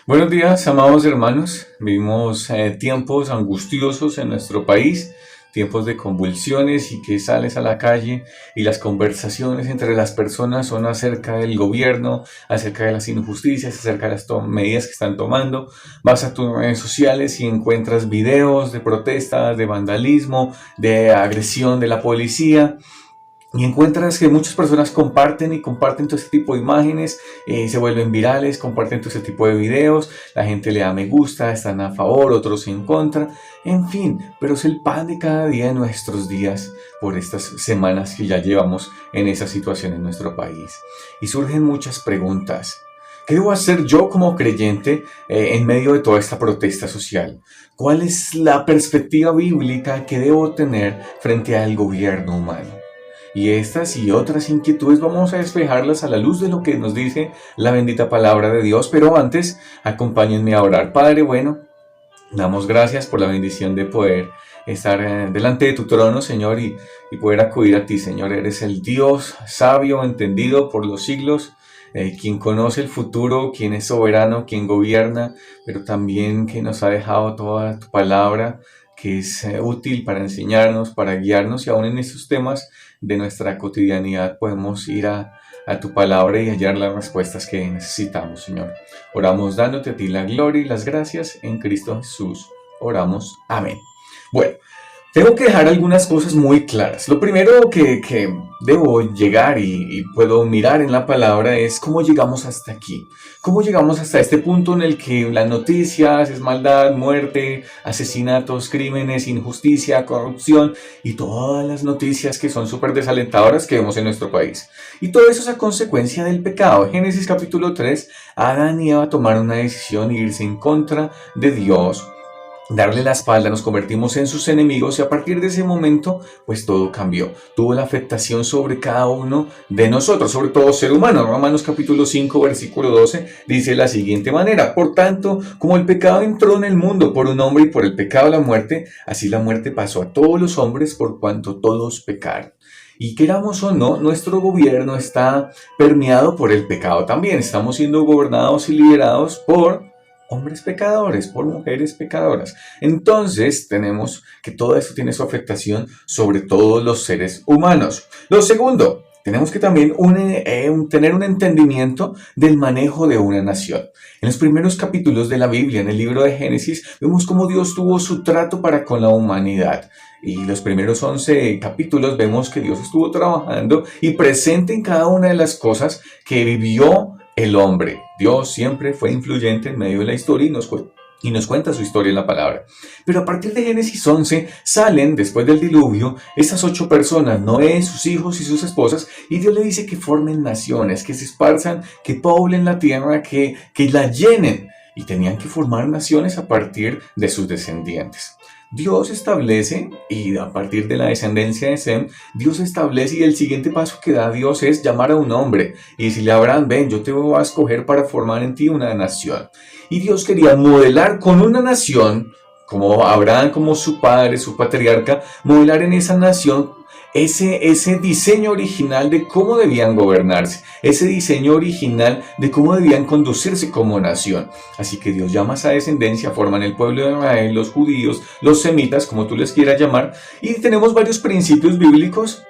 Buenos días, amados hermanos. Vivimos tiempos angustiosos en nuestro país, tiempos de convulsiones y que sales a la calle y las conversaciones entre las personas son acerca del gobierno, acerca de las injusticias, acerca de las medidas que están tomando. Vas a tus redes sociales y encuentras videos de protestas, de vandalismo, de agresión de la policía. Y encuentras que muchas personas comparten y comparten todo ese tipo de imágenes, se vuelven virales, comparten todo ese tipo de videos, la gente le da me gusta, están a favor, otros en contra, en fin, pero es el pan de cada día de nuestros días por estas semanas que ya llevamos en esa situación en nuestro país. Y surgen muchas preguntas. ¿Qué debo hacer yo como creyente en medio de toda esta protesta social? ¿Cuál es la perspectiva bíblica que debo tener frente al gobierno humano? Y estas y otras inquietudes vamos a despejarlas a la luz de lo que nos dice la bendita palabra de Dios. Pero antes, acompáñenme a orar. Padre bueno, damos gracias por la bendición de poder estar delante de tu trono, Señor, y poder acudir a ti, Señor. Eres el Dios sabio, entendido por los siglos, quien conoce el futuro, quien es soberano, quien gobierna, pero también que nos ha dejado toda tu palabra, que es útil para enseñarnos, para guiarnos, y aún en estos temas de nuestra cotidianidad podemos ir a tu palabra y hallar las respuestas que necesitamos, Señor. Oramos dándote a ti la gloria y las gracias en Cristo Jesús. Oramos. Amén. Bueno, tengo que dejar algunas cosas muy claras. Lo primero que debo llegar y puedo mirar en la palabra es cómo llegamos hasta aquí. Cómo llegamos hasta este punto en el que las noticias es maldad, muerte, asesinatos, crímenes, injusticia, corrupción y todas las noticias que son súper desalentadoras que vemos en nuestro país. Y todo eso es a consecuencia del pecado. En Génesis capítulo 3, Adán y Eva tomaron una decisión de irse en contra de Dios, darle la espalda, nos convertimos en sus enemigos y a partir de ese momento pues todo cambió, tuvo la afectación sobre cada uno de nosotros, sobre todo ser humano. Romanos capítulo 5 versículo 12 dice de la siguiente manera: por tanto, como el pecado entró en el mundo por un hombre y por el pecado la muerte, así la muerte pasó a todos los hombres por cuanto todos pecaron. Y queramos o no, nuestro gobierno está permeado por el pecado también. Estamos siendo gobernados y liderados por hombres pecadores, por mujeres pecadoras. Entonces tenemos que todo esto tiene su afectación sobre todos los seres humanos. Lo segundo, tenemos que también tener un entendimiento del manejo de una nación. En los primeros capítulos de la Biblia, en el libro de Génesis, vemos cómo Dios tuvo su trato para con la humanidad. Y los primeros 11 capítulos vemos que Dios estuvo trabajando y presente en cada una de las cosas que vivió el hombre. Dios siempre fue influyente en medio de la historia y nos cuenta su historia en la palabra. Pero a partir de Génesis 11 salen, después del diluvio, estas 8 personas, Noé, sus hijos y sus esposas, y Dios le dice que formen naciones, que se esparzan, que poblen la tierra, que la llenen. Y tenían que formar naciones a partir de sus descendientes. Dios establece, y a partir de la descendencia de Sem, Dios establece, y el siguiente paso que da Dios es llamar a un hombre y decirle a Abraham: ven, yo te voy a escoger para formar en ti una nación. Y Dios quería modelar con una nación, como Abraham, como su padre, su patriarca, modelar en esa nación ese diseño original de cómo debían gobernarse, ese diseño original de cómo debían conducirse como nación. Así que Dios llama a esa descendencia, forman el pueblo de Israel, los judíos, los semitas, como tú les quieras llamar, y tenemos varios principios bíblicos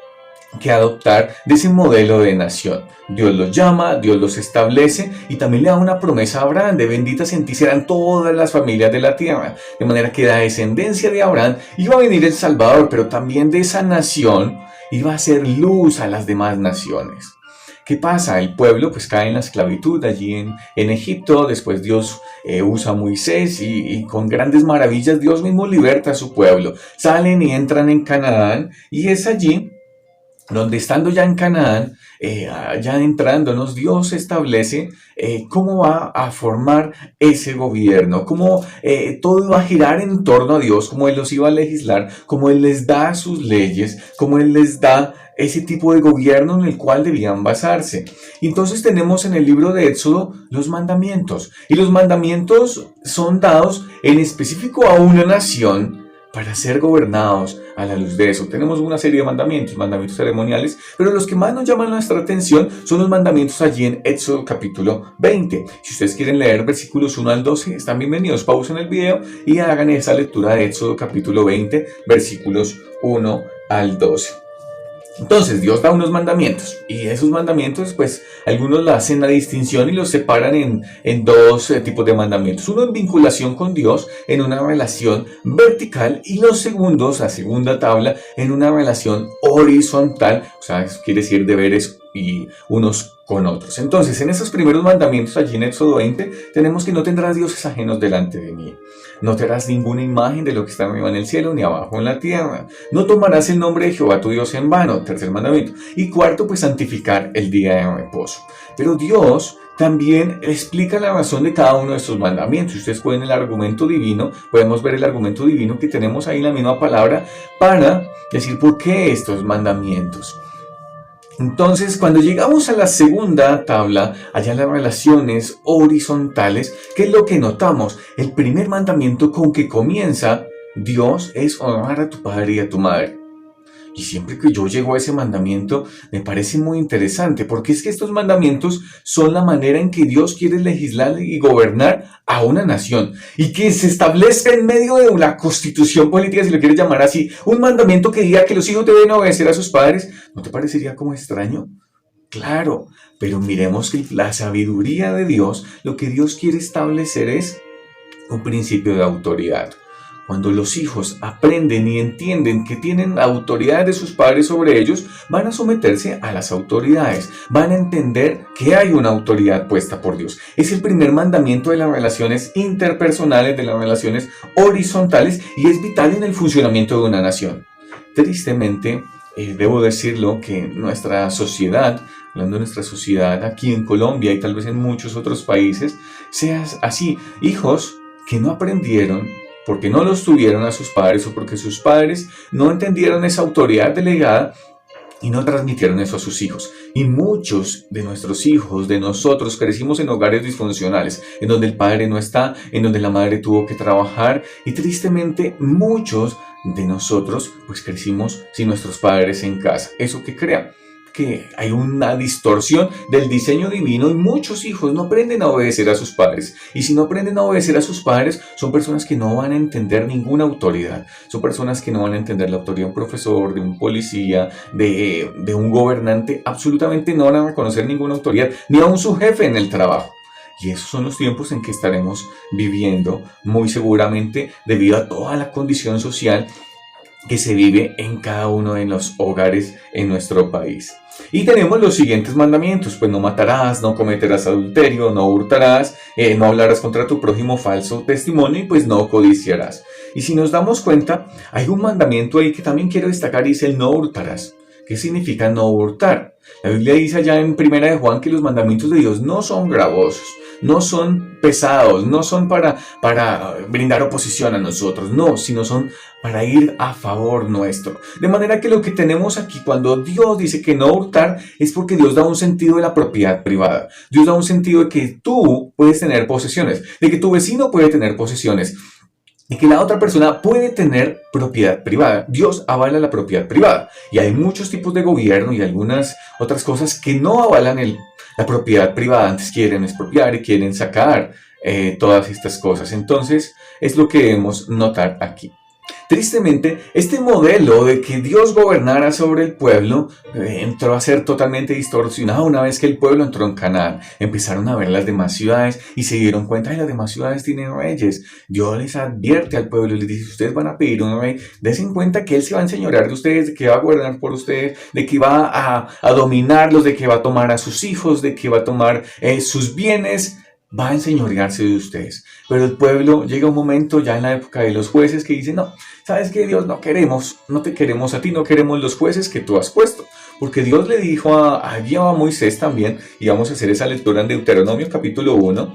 que adoptar de ese modelo de nación. Dios los llama, Dios los establece y también le da una promesa a Abraham: de benditas en ti serán todas las familias de la tierra. De manera que la descendencia de Abraham iba a venir el Salvador, pero también de esa nación iba a ser luz a las demás naciones. ¿Qué pasa? El pueblo pues cae en la esclavitud allí en Egipto. Después Dios usa a Moisés y con grandes maravillas Dios mismo liberta a su pueblo. Salen y entran en Canaán, y es allí donde, estando ya en Canaán, ya entrándonos, Dios establece cómo va a formar ese gobierno, cómo todo va a girar en torno a Dios, cómo Él los iba a legislar, cómo Él les da sus leyes, cómo Él les da ese tipo de gobierno en el cual debían basarse. Y entonces tenemos en el libro de Éxodo los mandamientos, y los mandamientos son dados en específico a una nación para ser gobernados a la luz de eso. Tenemos una serie de mandamientos ceremoniales, pero los que más nos llaman nuestra atención son los mandamientos allí en Éxodo capítulo 20. Si ustedes quieren leer versículos 1 al 12, están bienvenidos. Pausen el video y hagan esa lectura de Éxodo capítulo 20, versículos 1 al 12. Entonces Dios da unos mandamientos y esos mandamientos pues algunos la hacen la distinción y los separan en dos tipos de mandamientos. Uno en vinculación con Dios, en una relación vertical, y los segundos, la segunda tabla, en una relación horizontal, o sea, eso quiere decir deberes y unos con otros. Entonces, en esos primeros mandamientos, allí en Éxodo 20, tenemos que no tendrás dioses ajenos delante de mí. No te harás ninguna imagen de lo que está arriba en el cielo ni abajo en la tierra. No tomarás el nombre de Jehová tu Dios en vano. Tercer mandamiento. Y cuarto, pues santificar el día de reposo. Pero Dios también explica la razón de cada uno de estos mandamientos. Ustedes pueden el argumento divino, podemos ver el argumento divino que tenemos ahí en la misma palabra para decir por qué estos mandamientos. Entonces, cuando llegamos a la segunda tabla, allá las relaciones horizontales, ¿qué es lo que notamos? El primer mandamiento con que comienza Dios es honrar a tu padre y a tu madre. Y siempre que yo llego a ese mandamiento, me parece muy interesante, porque es que estos mandamientos son la manera en que Dios quiere legislar y gobernar a una nación. Y que se establezca en medio de una constitución política, si lo quieres llamar así, un mandamiento que diga que los hijos deben obedecer a sus padres, ¿no te parecería como extraño? Claro, pero miremos que la sabiduría de Dios, lo que Dios quiere establecer es un principio de autoridad. Cuando los hijos aprenden y entienden que tienen la autoridad de sus padres sobre ellos, van a someterse a las autoridades, van a entender que hay una autoridad puesta por Dios. Es el primer mandamiento de las relaciones interpersonales, de las relaciones horizontales, y es vital en el funcionamiento de una nación. Tristemente, debo decirlo que nuestra sociedad, hablando de nuestra sociedad aquí en Colombia y tal vez en muchos otros países, sea así, hijos que no aprendieron porque no los tuvieron a sus padres o porque sus padres no entendieron esa autoridad delegada y no transmitieron eso a sus hijos. Y muchos de nuestros hijos, de nosotros, crecimos en hogares disfuncionales, en donde el padre no está, en donde la madre tuvo que trabajar, y tristemente muchos de nosotros pues crecimos sin nuestros padres en casa. ¿Eso qué crea? Que hay una distorsión del diseño divino y muchos hijos no aprenden a obedecer a sus padres. Y si no aprenden a obedecer a sus padres, son personas que no van a entender ninguna autoridad. Son personas que no van a entender la autoridad de un profesor, de un policía, de un gobernante. Absolutamente no van a reconocer ninguna autoridad, ni aun su jefe en el trabajo. Y esos son los tiempos en que estaremos viviendo, muy seguramente, debido a toda la condición social que se vive en cada uno de los hogares en nuestro país. Y tenemos los siguientes mandamientos: pues no matarás, no cometerás adulterio, no hurtarás, no hablarás contra tu prójimo falso testimonio, y pues no codiciarás. Y si nos damos cuenta, hay un mandamiento ahí que también quiero destacar, y es el no hurtarás. ¿Qué significa no hurtar? La Biblia dice allá en 1 de Juan que los mandamientos de Dios no son gravosos, no son pesados, no son para brindar oposición a nosotros, no, sino son para ir a favor nuestro. De manera que lo que tenemos aquí, cuando Dios dice que no hurtar, es porque Dios da un sentido de la propiedad privada. Dios da un sentido de que tú puedes tener posesiones, de que tu vecino puede tener posesiones, y que la otra persona puede tener propiedad privada. Dios avala la propiedad privada. Y hay muchos tipos de gobierno y algunas otras cosas que no avalan la propiedad privada. Antes quieren expropiar y quieren sacar todas estas cosas. Entonces, es lo que debemos notar aquí. Tristemente, este modelo de que Dios gobernara sobre el pueblo entró a ser totalmente distorsionado una vez que el pueblo entró en Canaán. Empezaron a ver las demás ciudades y se dieron cuenta que las demás ciudades tienen reyes. Dios les advierte al pueblo y les dice: ustedes van a pedir un rey, dense en cuenta que Él se va a enseñorear de ustedes, de que va a gobernar por ustedes, de que va a dominarlos, de que va a tomar a sus hijos, de que va a tomar sus bienes. Va a enseñorearse de ustedes. Pero el pueblo llega un momento ya en la época de los jueces que dicen: no, ¿sabes qué, Dios? No te queremos a ti, no queremos los jueces que tú has puesto. Porque Dios le dijo a Moisés también, y vamos a hacer esa lectura en Deuteronomio capítulo 1,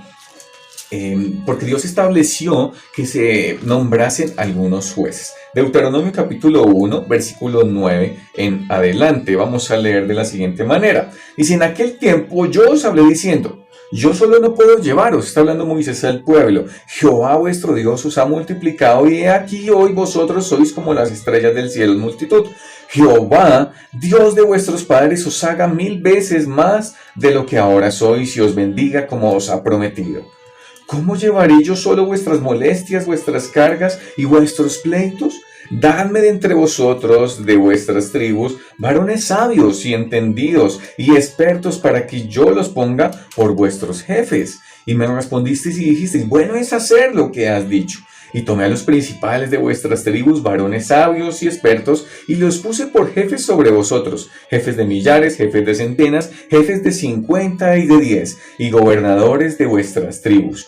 porque Dios estableció que se nombrasen algunos jueces. Deuteronomio capítulo 1, versículo 9 en adelante. Vamos a leer de la siguiente manera. Dice: en aquel tiempo yo os hablé diciendo: yo solo no puedo llevaros, está hablando Moisés al pueblo. Jehová vuestro Dios os ha multiplicado y he aquí hoy vosotros sois como las estrellas del cielo en multitud. Jehová, Dios de vuestros padres, os haga 1000 veces más de lo que ahora sois y os bendiga como os ha prometido. ¿Cómo llevaré yo solo vuestras molestias, vuestras cargas y vuestros pleitos? Dadme de entre vosotros, de vuestras tribus, varones sabios y entendidos y expertos para que yo los ponga por vuestros jefes. Y me respondisteis y dijisteis, bueno es hacer lo que has dicho. Y tomé a los principales de vuestras tribus, varones sabios y expertos, y los puse por jefes sobre vosotros, jefes de millares, jefes de centenas, jefes de 50 y de 10, y gobernadores de vuestras tribus.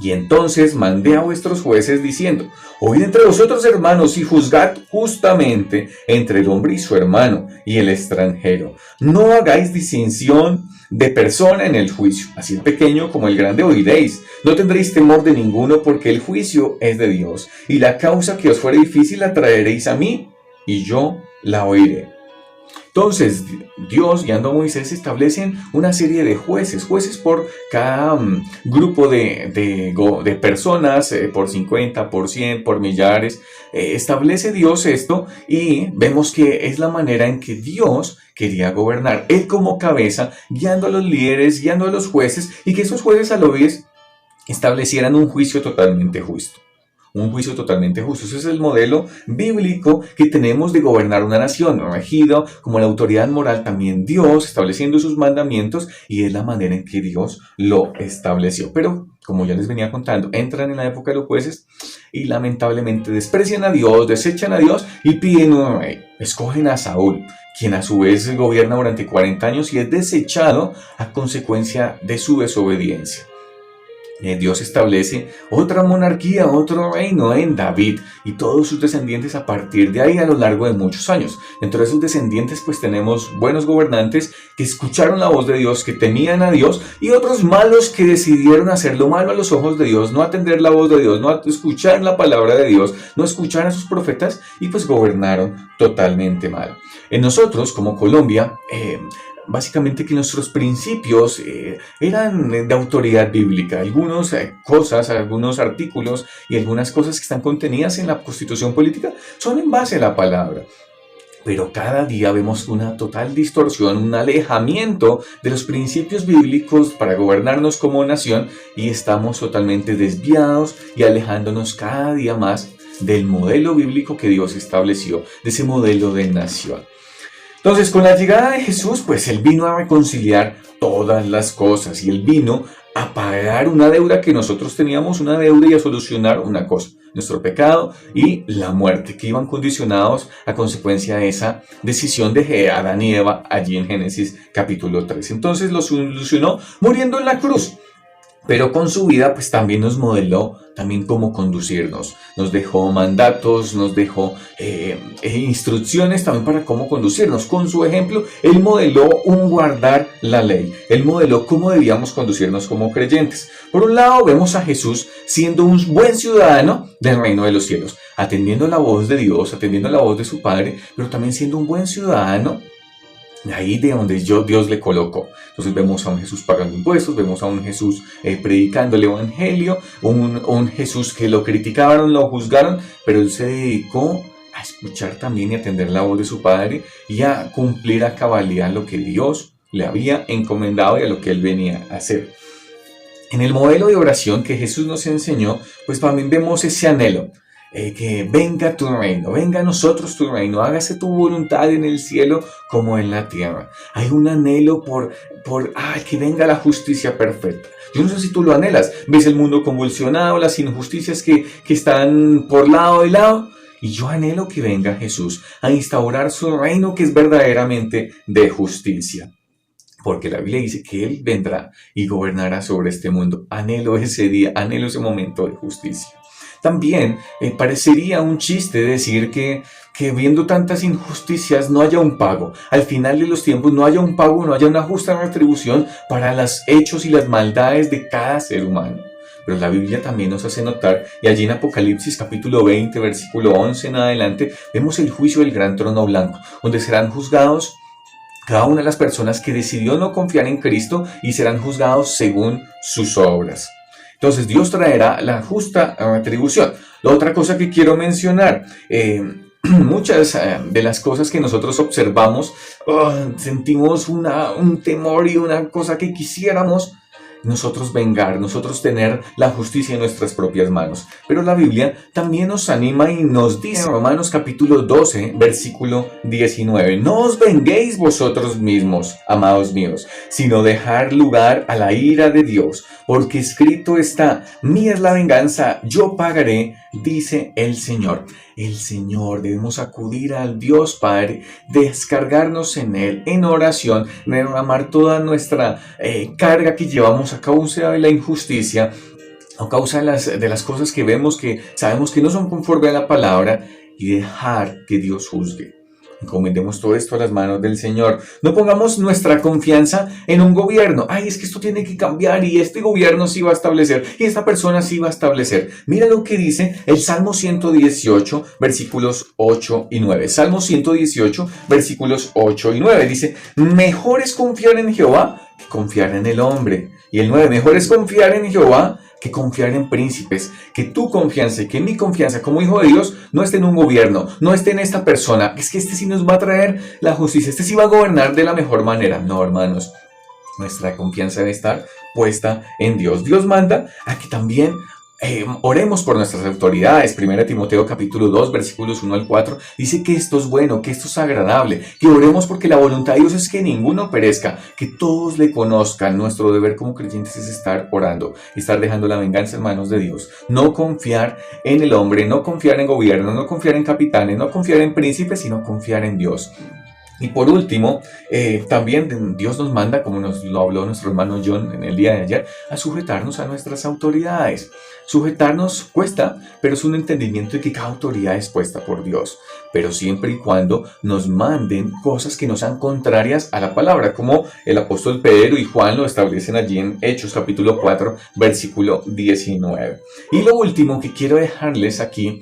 Y entonces mandé a vuestros jueces diciendo, oíd entre vosotros hermanos y juzgad justamente entre el hombre y su hermano y el extranjero. No hagáis distinción de persona en el juicio, así el pequeño como el grande oiréis. No tendréis temor de ninguno porque el juicio es de Dios. Y la causa que os fuere difícil la traeréis a mí y yo la oiré. Entonces, Dios, guiando a Moisés, establecen una serie de jueces por cada grupo de personas, por 50, por 100, por millares. Establece Dios esto y vemos que es la manera en que Dios quería gobernar. Él como cabeza, guiando a los líderes, guiando a los jueces, y que esos jueces a la vez establecieran un juicio totalmente justo. Un juicio totalmente justo. Ese es el modelo bíblico que tenemos de gobernar una nación, regido como la autoridad moral también Dios, estableciendo sus mandamientos, y es la manera en que Dios lo estableció. Pero, como ya les venía contando, entran en la época de los jueces y lamentablemente desprecian a Dios, desechan a Dios y piden un rey. Escogen a Saúl, quien a su vez gobierna durante 40 años y es desechado a consecuencia de su desobediencia. Dios establece otra monarquía, otro reino en David y todos sus descendientes a partir de ahí a lo largo de muchos años. Dentro de esos descendientes pues tenemos buenos gobernantes que escucharon la voz de Dios, que temían a Dios, y otros malos que decidieron hacer lo malo a los ojos de Dios, no atender la voz de Dios, no escuchar la palabra de Dios, no escuchar a sus profetas, y pues gobernaron totalmente mal. En nosotros como Colombia, básicamente que nuestros principios eran de autoridad bíblica. Algunas cosas, algunos artículos y algunas cosas que están contenidas en la Constitución política son en base a la palabra. Pero cada día vemos una total distorsión, un alejamiento de los principios bíblicos para gobernarnos como nación, y estamos totalmente desviados y alejándonos cada día más del modelo bíblico que Dios estableció, de ese modelo de nación. Entonces, con la llegada de Jesús, pues Él vino a reconciliar todas las cosas, y Él vino a pagar una deuda que nosotros teníamos, una deuda, y a solucionar una cosa, nuestro pecado y la muerte, que iban condicionados a consecuencia de esa decisión de Adán y Eva allí en Génesis capítulo 3. Entonces lo solucionó muriendo en la cruz. Pero con su vida pues también nos modeló también cómo conducirnos. Nos dejó mandatos, nos dejó instrucciones también para cómo conducirnos. Con su ejemplo, Él modeló un guardar la ley. Él modeló cómo debíamos conducirnos como creyentes. Por un lado vemos a Jesús siendo un buen ciudadano del reino de los cielos, atendiendo la voz de Dios, atendiendo la voz de su Padre, pero también siendo un buen ciudadano ahí de donde Dios le colocó. Entonces vemos a un Jesús pagando impuestos, vemos a un Jesús predicando el evangelio, un Jesús que lo criticaron, lo juzgaron, pero Él se dedicó a escuchar también y atender la voz de su Padre y a cumplir a cabalidad lo que Dios le había encomendado y a lo que Él venía a hacer. En el modelo de oración que Jesús nos enseñó, pues también vemos ese anhelo. Que venga tu reino, venga a nosotros tu reino, hágase tu voluntad en el cielo como en la tierra. Hay un anhelo por que venga la justicia perfecta. Yo no sé si tú lo anhelas, ves el mundo convulsionado, las injusticias que están por lado y lado, y yo anhelo que venga Jesús a instaurar su reino, que es verdaderamente de justicia. Porque la Biblia dice que Él vendrá y gobernará sobre este mundo. Anhelo ese día, anhelo ese momento de justicia. También parecería un chiste decir que viendo tantas injusticias no haya un pago. Al final de los tiempos no haya un pago, no haya una justa retribución para los hechos y las maldades de cada ser humano. Pero la Biblia también nos hace notar, y allí en Apocalipsis capítulo 20, versículo 11 en adelante, vemos el juicio del gran trono blanco, donde serán juzgados cada una de las personas que decidió no confiar en Cristo y serán juzgados según sus obras. Entonces Dios traerá la justa retribución. La otra cosa que quiero mencionar, muchas de las cosas que nosotros observamos, sentimos un temor y una cosa que quisiéramos nosotros vengar, nosotros tener la justicia en nuestras propias manos. Pero la Biblia también nos anima y nos dice en Romanos capítulo 12, versículo 19, no os venguéis vosotros mismos, amados míos, sino dejar lugar a la ira de Dios, porque escrito está, mía es la venganza, yo pagaré, dice el Señor. El Señor, debemos acudir al Dios Padre, descargarnos en Él, en oración, derramar toda nuestra carga que llevamos a causa de la injusticia, a causa de las cosas que vemos que sabemos que no son conforme a la palabra, y dejar que Dios juzgue. Encomendemos todo esto a las manos del Señor. No pongamos nuestra confianza en un gobierno. Ay, es que esto tiene que cambiar y este gobierno sí va a establecer y esta persona sí va a establecer. Mira lo que dice el Salmo 118, versículos 8 y 9. Salmo 118, versículos 8 y 9. Dice, mejor es confiar en Jehová que confiar en el hombre. Y el 9, mejor es confiar en Jehová que confiar en príncipes, que tu confianza y que mi confianza como hijo de Dios no esté en un gobierno, no esté en esta persona, es que este sí nos va a traer la justicia, este sí va a gobernar de la mejor manera. No, hermanos, nuestra confianza debe estar puesta en Dios. Dios manda a que también oremos por nuestras autoridades. 1 Timoteo capítulo 2, versículos 1 al 4, dice que esto es bueno, que esto es agradable, que oremos porque la voluntad de Dios es que ninguno perezca, que todos le conozcan. Nuestro deber como creyentes es estar orando, estar dejando la venganza en manos de Dios, no confiar en el hombre, no confiar en gobierno, no confiar en capitanes, no confiar en príncipes, sino confiar en Dios. Y por último, también Dios nos manda, como nos lo habló nuestro hermano John en el día de ayer, a sujetarnos a nuestras autoridades. Sujetarnos cuesta, pero es un entendimiento de que cada autoridad es puesta por Dios, pero siempre y cuando nos manden cosas que no sean contrarias a la palabra, como el apóstol Pedro y Juan lo establecen allí en Hechos capítulo 4, versículo 19. Y lo último que quiero dejarles aquí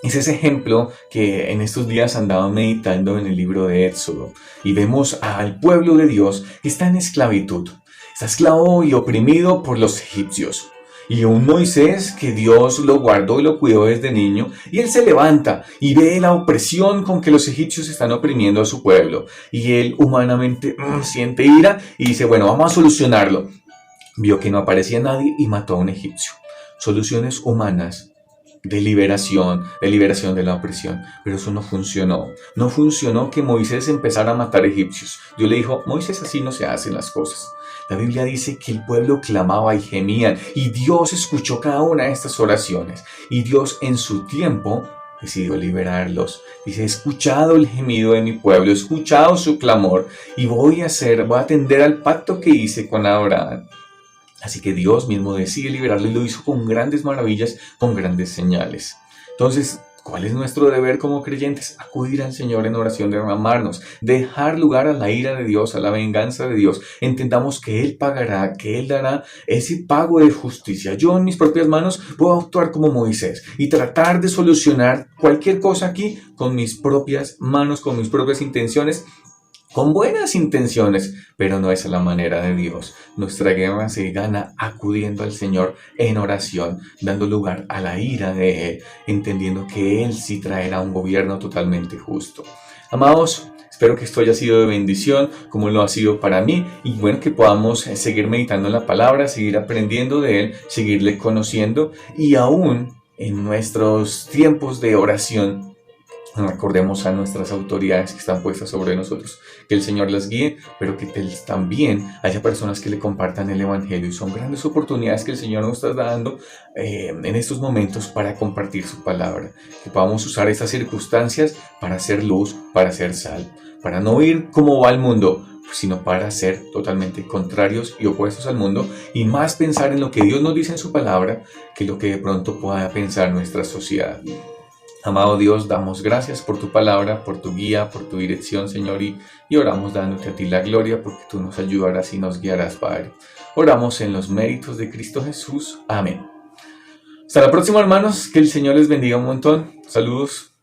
es ese ejemplo que en estos días andaba meditando en el libro de Éxodo, y vemos al pueblo de Dios que está en esclavitud, está esclavo y oprimido por los egipcios. Y un Moisés que Dios lo guardó y lo cuidó desde niño, y él se levanta y ve la opresión con que los egipcios están oprimiendo a su pueblo, y él humanamente siente ira y dice, bueno, vamos a solucionarlo. Vio que no aparecía nadie y mató a un egipcio. Soluciones humanas de liberación de la opresión, pero eso no funcionó. No funcionó que Moisés empezara a matar egipcios. Dios le dijo, Moisés, así no se hacen las cosas. La Biblia dice que el pueblo clamaba y gemían, y Dios escuchó cada una de estas oraciones, y Dios en su tiempo decidió liberarlos. Dice, he escuchado el gemido de mi pueblo, he escuchado su clamor, y voy a atender al pacto que hice con Abraham. Así que Dios mismo decide liberarlo y lo hizo con grandes maravillas, con grandes señales. Entonces, ¿cuál es nuestro deber como creyentes? Acudir al Señor en oración, derramarnos, dejar lugar a la ira de Dios, a la venganza de Dios. Entendamos que Él pagará, que Él dará ese pago de justicia. Yo en mis propias manos puedo actuar como Moisés y tratar de solucionar cualquier cosa aquí con mis propias manos, con mis propias intenciones, con buenas intenciones, pero no es la manera de Dios. Nuestra guerra se gana acudiendo al Señor en oración, dando lugar a la ira de Él, entendiendo que Él sí traerá un gobierno totalmente justo. Amados, espero que esto haya sido de bendición, como lo ha sido para mí, y bueno, que podamos seguir meditando en la palabra, seguir aprendiendo de Él, seguirle conociendo, y aún en nuestros tiempos de oración, recordemos a nuestras autoridades que están puestas sobre nosotros, que el Señor las guíe, pero que también haya personas que le compartan el Evangelio, y son grandes oportunidades que el Señor nos está dando en estos momentos para compartir su palabra, que podamos usar estas circunstancias para hacer luz, para hacer sal, para no ir como va el mundo, sino para ser totalmente contrarios y opuestos al mundo, y más pensar en lo que Dios nos dice en su palabra que lo que de pronto pueda pensar nuestra sociedad. Amado Dios, damos gracias por tu palabra, por tu guía, por tu dirección, Señor, y oramos dándote a ti la gloria, porque tú nos ayudarás y nos guiarás, Padre. Oramos en los méritos de Cristo Jesús. Amén. Hasta la próxima, hermanos. Que el Señor les bendiga un montón. Saludos.